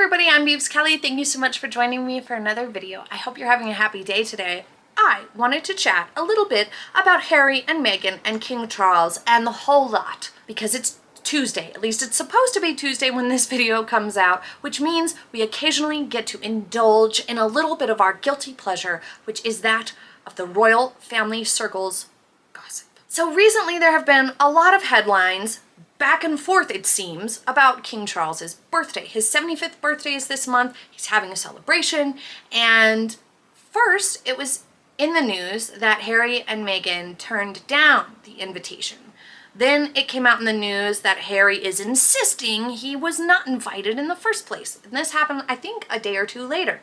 everybody, I'm Beebs Kelley. Thank you so much for joining me for another video. I hope you're having a happy day today. I wanted to chat a little bit about Harry and Meghan and King Charles and the whole lot because it's Tuesday. At least it's supposed to be Tuesday when this video comes out, which means we occasionally get to indulge in a little bit of our guilty pleasure, which is that of the royal family circles gossip. So recently there have been a lot of headlines back and forth, it seems, about King Charles's birthday. His 75th birthday is this month. He's having a celebration. And first, it was in the news that Harry and Meghan turned down the invitation. Then it came out in the news that Harry is insisting he was not invited in the first place. And this happened, I think, a day or two later.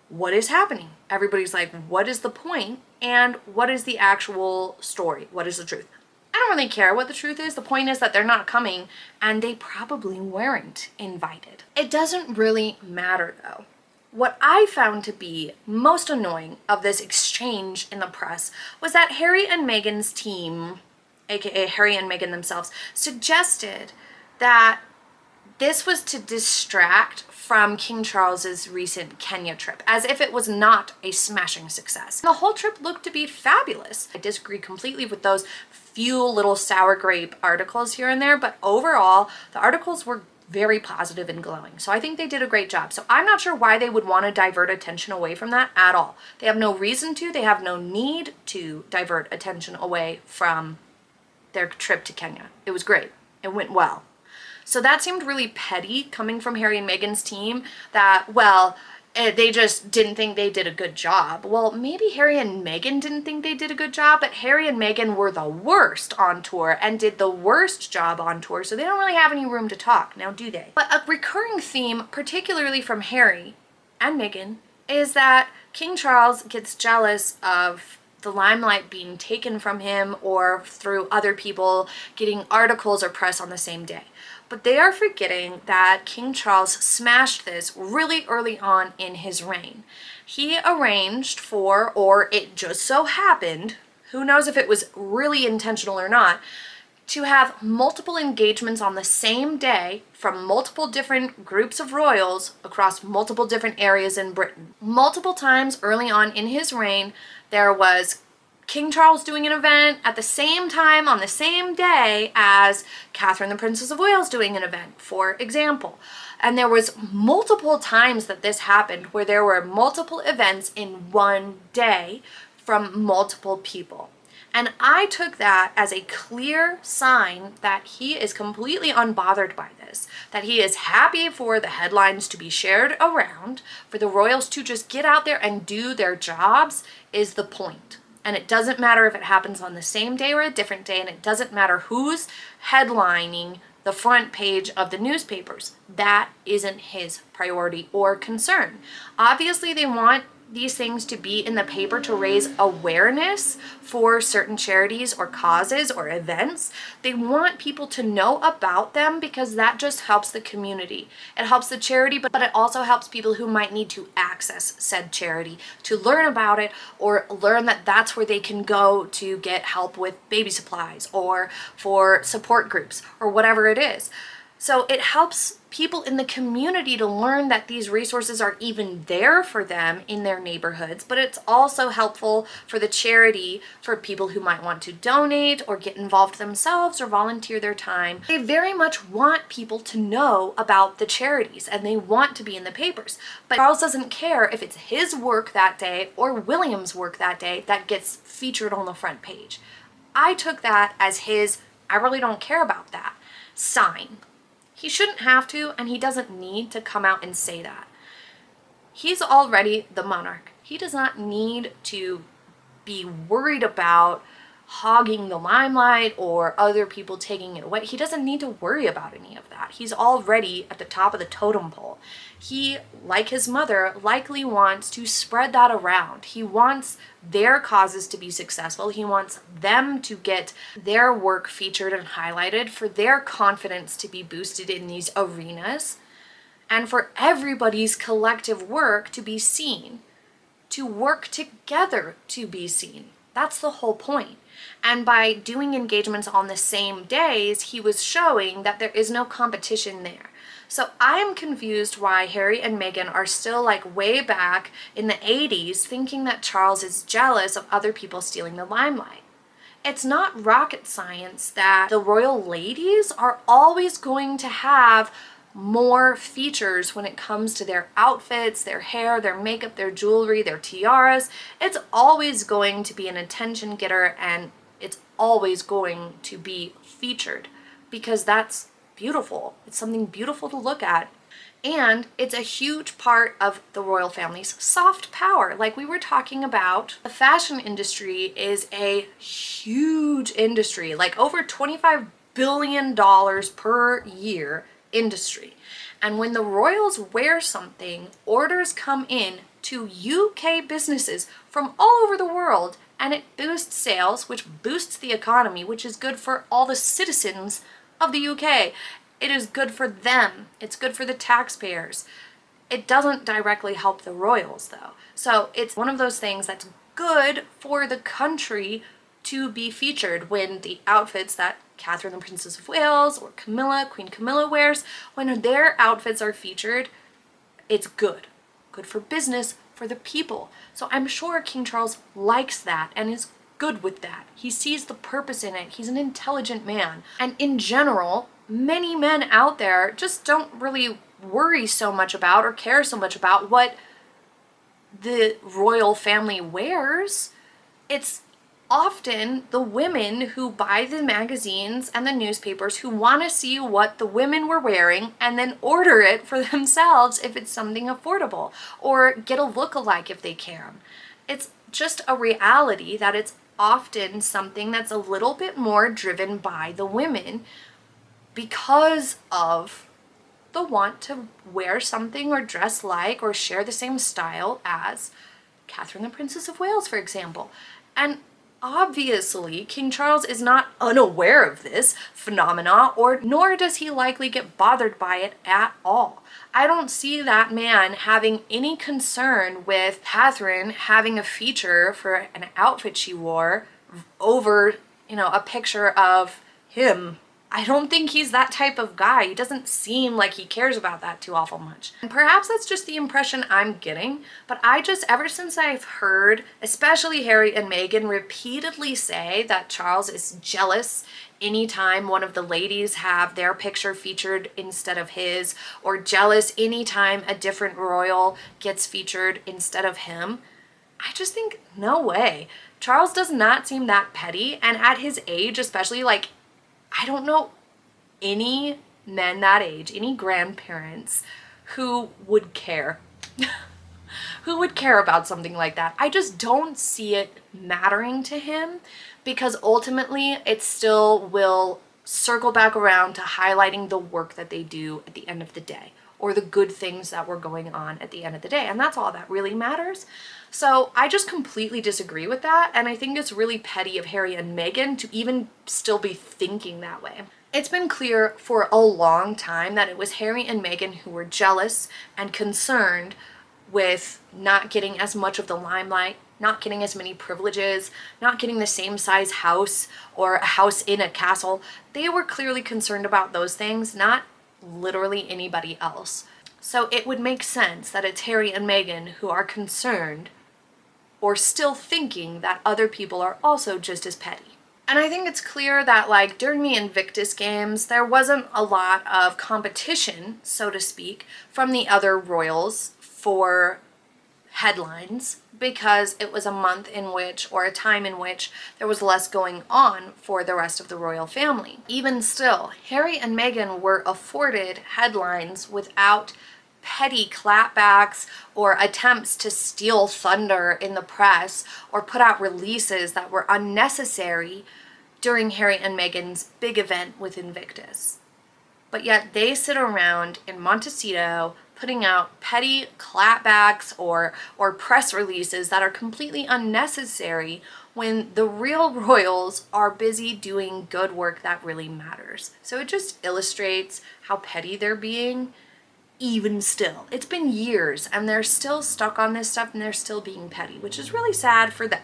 What is happening? Everybody's like, what is the point? And what is the actual story? What is the truth? I don't really care what the truth is. The point is that they're not coming and they probably weren't invited. It doesn't really matter though. What I found to be most annoying of this exchange in the press was that Harry and Meghan's team, aka Harry and Meghan themselves, suggested that this was to distract from King Charles's recent Kenya trip, as if it was not a smashing success. The whole trip looked to be fabulous. I disagree completely with those few little sour grape articles here and there, but overall, the articles were very positive and glowing. So I think they did a great job. So I'm not sure why they would want to divert attention away from that at all. They have no reason to, they have no need to divert attention away from their trip to Kenya. It was great. It went well. So that seemed really petty coming from Harry and Meghan's team that, well, they just didn't think they did a good job. Well, maybe Harry and Meghan didn't think they did a good job, but Harry and Meghan were the worst on tour and did the worst job on tour, so they don't really have any room to talk, now do they? But a recurring theme, particularly from Harry and Meghan, is that King Charles gets jealous of the limelight being taken from him or through other people getting articles or press on the same day. But they are forgetting that King Charles smashed this really early on in his reign. He arranged for, or it just so happened, who knows if it was really intentional or not, to have multiple engagements on the same day from multiple different groups of royals across multiple different areas in Britain. Multiple times early on in his reign, there was King Charles doing an event at the same time on the same day as Catherine the Princess of Wales doing an event, for example. And there was multiple times that this happened where there were multiple events in one day from multiple people. And I took that as a clear sign that he is completely unbothered by this, that he is happy for the headlines to be shared around, for the royals to just get out there and do their jobs is the point. And it doesn't matter if it happens on the same day or a different day, and it doesn't matter who's headlining the front page of the newspapers. That isn't his priority or concern. Obviously, they want these things to be in the paper to raise awareness for certain charities or causes or events. They want people to know about them because that just helps the community. It helps the charity, but it also helps people who might need to access said charity to learn about it or learn that that's where they can go to get help with baby supplies or for support groups or whatever it is. So it helps people in the community to learn that these resources are even there for them in their neighborhoods, but it's also helpful for the charity, for people who might want to donate or get involved themselves or volunteer their time. They very much want people to know about the charities and they want to be in the papers. But Charles doesn't care if it's his work that day or William's work that day that gets featured on the front page. I took that as his, I really don't care about that sign. He shouldn't have to, and he doesn't need to come out and say that. He's already the monarch. He does not need to be worried about hogging the limelight or other people taking it away. He doesn't need to worry about any of that. He's already at the top of the totem pole. He, like his mother, likely wants to spread that around. He wants their causes to be successful. He wants them to get their work featured and highlighted, for their confidence to be boosted in these arenas, and for everybody's collective work to be seen, to work together to be seen. That's the whole point. And by doing engagements on the same days, he was showing that there is no competition there. So I'm confused why Harry and Meghan are still like way back in the 80s thinking that Charles is jealous of other people stealing the limelight. It's not rocket science that the royal ladies are always going to have more features when it comes to their outfits, their hair, their makeup, their jewelry, their tiaras. It's always going to be an attention getter, and it's always going to be featured because that's beautiful. It's something beautiful to look at. And it's a huge part of the royal family's soft power. Like we were talking about, the fashion industry is a huge industry, like over $25 billion per year industry. And when the royals wear something, orders come in to UK businesses from all over the world, and it boosts sales, which boosts the economy, which is good for all the citizens of the UK. It is good for them. It's good for the taxpayers. It doesn't directly help the royals though. So it's one of those things that's good for the country to be featured when the outfits that Catherine the Princess of Wales or Queen Camilla wears, when their outfits are featured, it's good. Good for business, for the people. So I'm sure King Charles likes that and is good with that. He sees the purpose in it. He's an intelligent man. And in general, many men out there just don't really worry so much about or care so much about what the royal family wears. It's often the women who buy the magazines and the newspapers who want to see what the women were wearing and then order it for themselves if it's something affordable, or get a look-alike if they can. It's just a reality that it's often something that's a little bit more driven by the women because of the want to wear something or dress like or share the same style as Catherine the Princess of Wales, for example. And obviously, King Charles is not unaware of this phenomena, nor does he likely get bothered by it at all. I don't see that man having any concern with Catherine having a feature for an outfit she wore over, a picture of him. I don't think he's that type of guy. He doesn't seem like he cares about that too awful much. And perhaps that's just the impression I'm getting, but ever since I've heard, especially Harry and Meghan repeatedly say that Charles is jealous anytime one of the ladies have their picture featured instead of his, or jealous anytime a different royal gets featured instead of him, I just think, no way. Charles does not seem that petty, and at his age, especially, I don't know any men that age, any grandparents who would care. Who would care about something like that? I just don't see it mattering to him, because ultimately it still will circle back around to highlighting the work that they do at the end of the day, or the good things that were going on at the end of the day. And that's all that really matters. So I just completely disagree with that. And I think it's really petty of Harry and Meghan to even still be thinking that way. It's been clear for a long time that it was Harry and Meghan who were jealous and concerned with not getting as much of the limelight, not getting as many privileges, not getting the same size house or a house in a castle. They were clearly concerned about those things, not literally anybody else. So it would make sense that it's Harry and Meghan who are concerned or still thinking that other people are also just as petty. And I think it's clear that during the Invictus Games, there wasn't a lot of competition, so to speak, from the other royals for headlines, because it was a month in which, or a time in which, there was less going on for the rest of the royal family. Even still, Harry and Meghan were afforded headlines without petty clapbacks or attempts to steal thunder in the press or put out releases that were unnecessary during Harry and Meghan's big event with Invictus. But yet they sit around in Montecito putting out petty clapbacks or press releases that are completely unnecessary when the real royals are busy doing good work that really matters. So it just illustrates how petty they're being. Even still, it's been years and they're still stuck on this stuff and they're still being petty, which is really sad for them.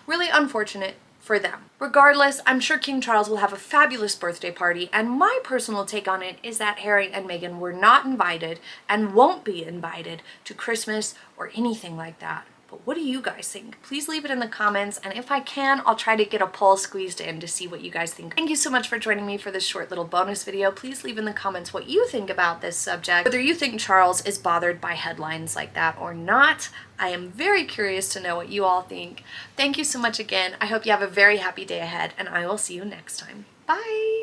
Really unfortunate for for them. Regardless, I'm sure King Charles will have a fabulous birthday party, and my personal take on it is that Harry and Meghan were not invited and won't be invited to Christmas or anything like that. But what do you guys think? Please leave it in the comments, and if I can, I'll try to get a poll squeezed in to see what you guys think. Thank you so much for joining me for this short little bonus video. Please leave in the comments what you think about this subject, whether you think Charles is bothered by headlines like that or not. I am very curious to know what you all think. Thank you so much again. I hope you have a very happy day ahead, and I will see you next time. Bye!